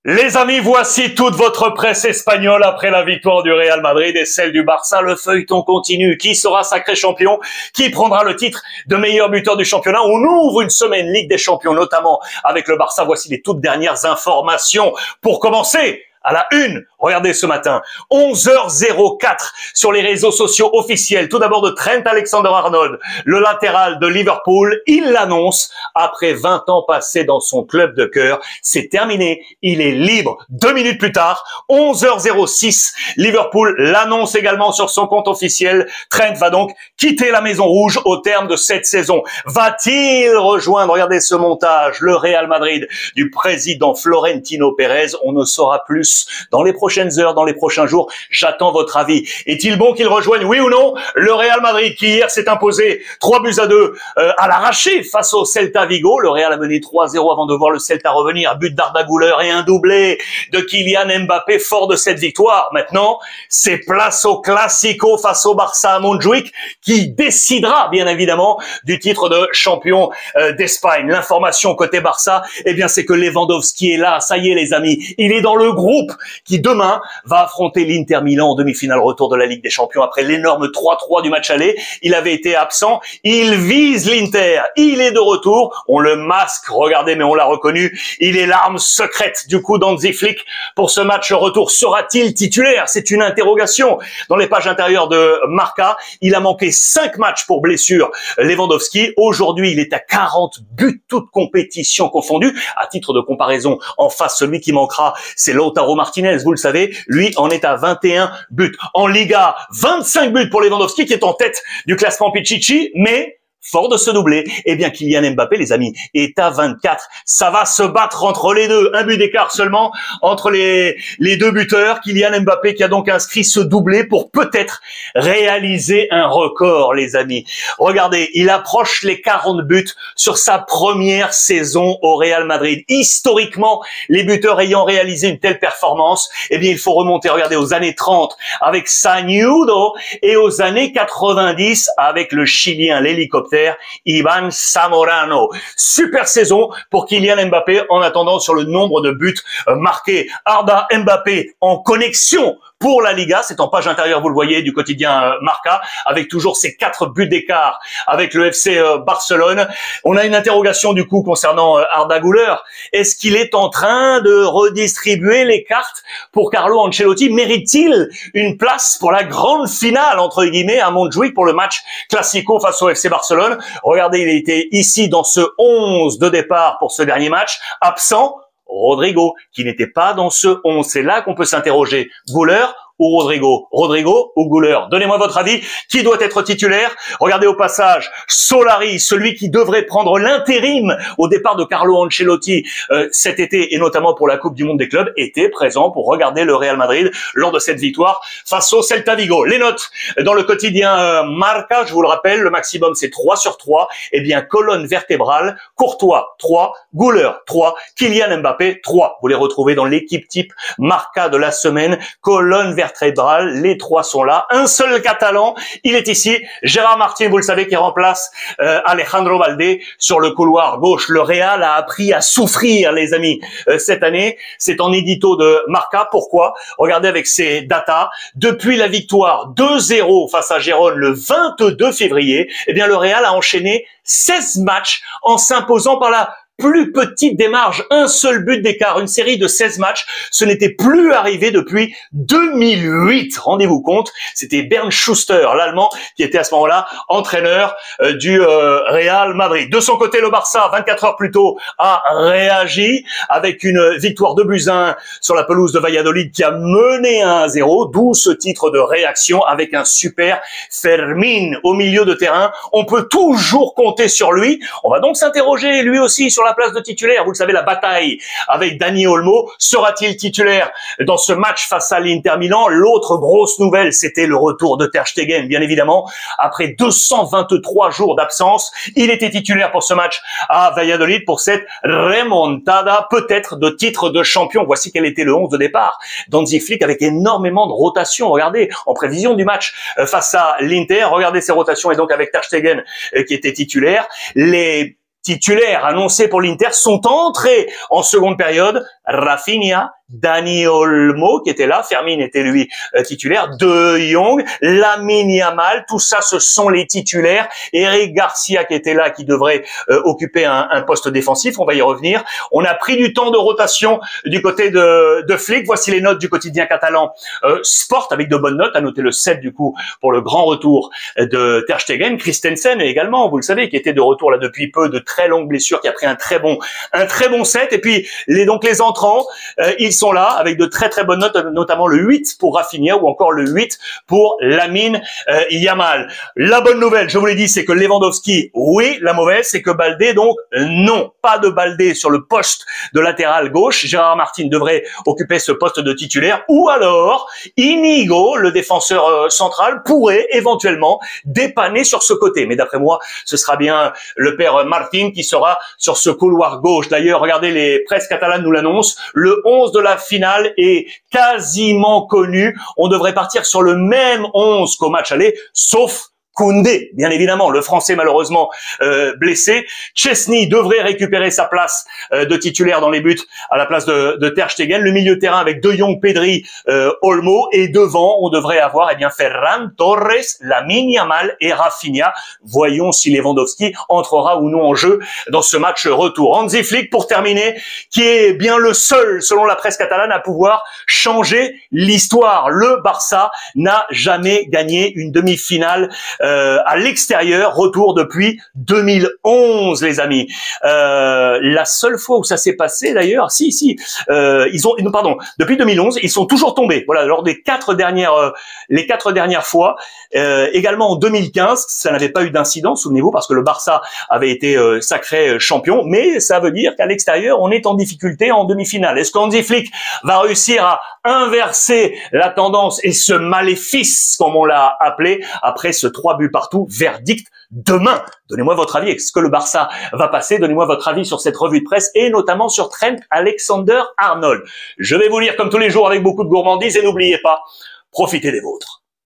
Les amis, voici toute votre presse espagnole après la victoire du Real Madrid et celle du Barça. Le feuilleton continue. Qui sera sacré champion? Qui prendra le titre de meilleur buteur du championnat? On ouvre une semaine Ligue des Champions, notamment avec le Barça. Voici les toutes dernières informations. Pour commencer, à la une, regardez ce matin, 11h04 sur les réseaux sociaux officiels. Tout d'abord de Trent Alexander-Arnold, le latéral de Liverpool. Il l'annonce après 20 ans passés dans son club de cœur. C'est terminé, il est libre. 2 minutes plus tard, 11h06, Liverpool l'annonce également sur son compte officiel. Trent va donc quitter la Maison Rouge au terme de cette saison. Va-t-il rejoindre, regardez ce montage, le Real Madrid du président Florentino Pérez? On ne saura plus dans les prochaines heures, dans les prochains jours. J'attends votre avis. Est-il bon qu'il rejoigne, oui ou non, le Real Madrid qui hier s'est imposé 3-2 à l'arraché face au Celta Vigo. Le Real a mené 3-0 avant de voir le Celta revenir. But d'Arda Güler et un doublé de Kylian Mbappé fort de cette victoire. Maintenant, c'est place au Classico face au Barça à Montjuic qui décidera bien évidemment du titre de champion d'Espagne. L'information côté Barça, eh bien c'est que Lewandowski est là. Ça y est les amis, il est dans le groupe qui demain va affronter l'Inter Milan en demi-finale retour de la Ligue des Champions après l'énorme 3-3 du match aller. Il avait été absent, il vise l'Inter, il est de retour, on le masque, regardez mais on l'a reconnu, il est l'arme secrète du coup d'Hansi Flick pour ce match retour. Sera-t-il titulaire? C'est une interrogation. Dans les pages intérieures de Marca, il a manqué 5 matchs pour blessure Lewandowski. Aujourd'hui, il est à 40 buts, toutes compétitions confondues. À titre de comparaison, en face, celui qui manquera, c'est Lautaro Martinez, vous le savez, lui en est à 21 buts. En Liga, 25 buts pour Lewandowski qui est en tête du classement Pichichi, mais fort de ce doublé, eh bien Kylian Mbappé, les amis, est à 24. Ça va se battre entre les deux. Un but d'écart seulement entre les deux buteurs. Kylian Mbappé qui a donc inscrit ce doublé pour peut-être réaliser un record, les amis. Regardez, il approche les 40 buts sur sa première saison au Real Madrid. Historiquement, les buteurs ayant réalisé une telle performance, eh bien il faut remonter, regardez, aux années 30 avec Sañudo et aux années 90 avec le Chilien, l'hélicoptère, Ivan Zamorano. Super saison pour Kylian Mbappé en attendant sur le nombre de buts marqués. Arda Mbappé en connexion pour la Liga, c'est en page intérieure, vous le voyez, du quotidien Marca, avec toujours ses 4 buts d'écart avec le FC Barcelone. On a une interrogation du coup concernant Arda Güler. Est-ce qu'il est en train de redistribuer les cartes pour Carlo Ancelotti? Mérite-t-il une place pour la grande finale, entre guillemets, à Montjuic pour le match Classico face au FC Barcelone? Regardez, il était ici dans ce 11 de départ pour ce dernier match, absent Rodrigo, qui n'était pas dans ce 11. C'est là qu'on peut s'interroger. Güler ou Rodrigo? Rodrigo ou Güler? Donnez-moi votre avis. Qui doit être titulaire? Regardez au passage, Solari, celui qui devrait prendre l'intérim au départ de Carlo Ancelotti cet été, et notamment pour la Coupe du Monde des clubs, était présent pour regarder le Real Madrid lors de cette victoire face au Celta Vigo. Les notes dans le quotidien Marca, je vous le rappelle, le maximum c'est 3/3. Eh bien, colonne vertébrale, Courtois 3, Güler 3, Kylian Mbappé 3. Vous les retrouvez dans l'équipe type Marca de la semaine, colonne vertébrale, les 3 sont là. Un seul Catalan, il est ici, Gérard Martin, vous le savez, qui remplace Alejandro Balde sur le couloir gauche. Le Real a appris à souffrir, les amis, cette année. C'est en édito de Marca. Pourquoi? Regardez avec ces datas. Depuis la victoire 2-0 face à Gérone le 22 février, eh bien le Real a enchaîné 16 matchs en s'imposant par la plus petite des marges, un seul but d'écart, une série de 16 matchs. Ce n'était plus arrivé depuis 2008. Rendez-vous compte, c'était Bernd Schuster, l'Allemand, qui était à ce moment-là entraîneur du Real Madrid. De son côté, le Barça, 24 heures plus tôt, a réagi avec une victoire de buts 1 sur la pelouse de Valladolid qui a mené 1-0, d'où ce titre de réaction avec un super Fermín au milieu de terrain. On peut toujours compter sur lui. On va donc s'interroger lui aussi sur la place de titulaire. Vous le savez, la bataille avec Dani Olmo. Sera-t-il titulaire dans ce match face à l'Inter Milan? L'autre grosse nouvelle, c'était le retour de Ter Stegen, bien évidemment. Après 223 jours d'absence, il était titulaire pour ce match à Valladolid pour cette remontada, peut-être de titre de champion. Voici quel était le 11 de départ d'Hansi Flick avec énormément de rotations. Regardez, en prévision du match face à l'Inter, regardez ces rotations, et donc avec Ter Stegen qui était titulaire. Les titulaires annoncés pour l'Inter sont entrés en seconde période. Rafinha, Dani Olmo qui était là, Fermin était lui titulaire, De Jong, Lamine Yamal, tout ça ce sont les titulaires, Eric Garcia qui était là, qui devrait occuper un poste défensif, on va y revenir. On a pris du temps de rotation du côté de Flick. Voici les notes du quotidien catalan Sport, avec de bonnes notes, à noter le 7 du coup pour le grand retour de Ter Stegen, Christensen également, vous le savez, qui était de retour là depuis peu, de très longues blessures, qui a pris un très bon 7, et puis les entrants, ils sont là avec de très bonnes notes, notamment le 8 pour Rafinha ou encore le 8 pour Lamine Yamal. La bonne nouvelle, je vous l'ai dit, c'est que Lewandowski, oui. La mauvaise, c'est que Baldé, donc non, pas de Baldé sur le poste de latéral gauche. Gérard Martin devrait occuper ce poste de titulaire, ou alors Inigo, le défenseur central, pourrait éventuellement dépanner sur ce côté. Mais d'après moi, ce sera bien le père Martin qui sera sur ce couloir gauche. D'ailleurs, regardez, les presses catalanes nous l'annoncent, le 11 de la finale est quasiment connu. On devrait partir sur le même 11 qu'au match aller, sauf Koundé, bien évidemment, le Français malheureusement blessé. Chesney devrait récupérer sa place de titulaire dans les buts à la place de Ter Stegen. Le milieu de terrain avec De Jong, Pedri, Olmo, et devant on devrait avoir Ferran Torres, Lamine Yamal et Rafinha. Voyons si Lewandowski entrera ou non en jeu dans ce match retour. Hansi Flick, pour terminer, qui est bien le seul, selon la presse catalane, à pouvoir changer l'histoire. Le Barça n'a jamais gagné une demi-finale à l'extérieur, retour depuis 2011, les amis. La seule fois où ça s'est passé, d'ailleurs, depuis 2011, ils sont toujours tombés. Voilà, lors des les 4 dernières fois. Également en 2015, ça n'avait pas eu d'incident, souvenez-vous, parce que le Barça avait été sacré champion, mais ça veut dire qu'à l'extérieur, on est en difficulté en demi-finale. Est-ce qu'Hansi Flick va réussir à inverser la tendance et ce maléfice, comme on l'a appelé, après ce 3 buts partout, verdict demain? Donnez-moi votre avis. Est-ce que le Barça va passer? Donnez-moi votre avis sur cette revue de presse et notamment sur Trent Alexander-Arnold. Je vais vous lire comme tous les jours avec beaucoup de gourmandise et n'oubliez pas, profitez des vôtres.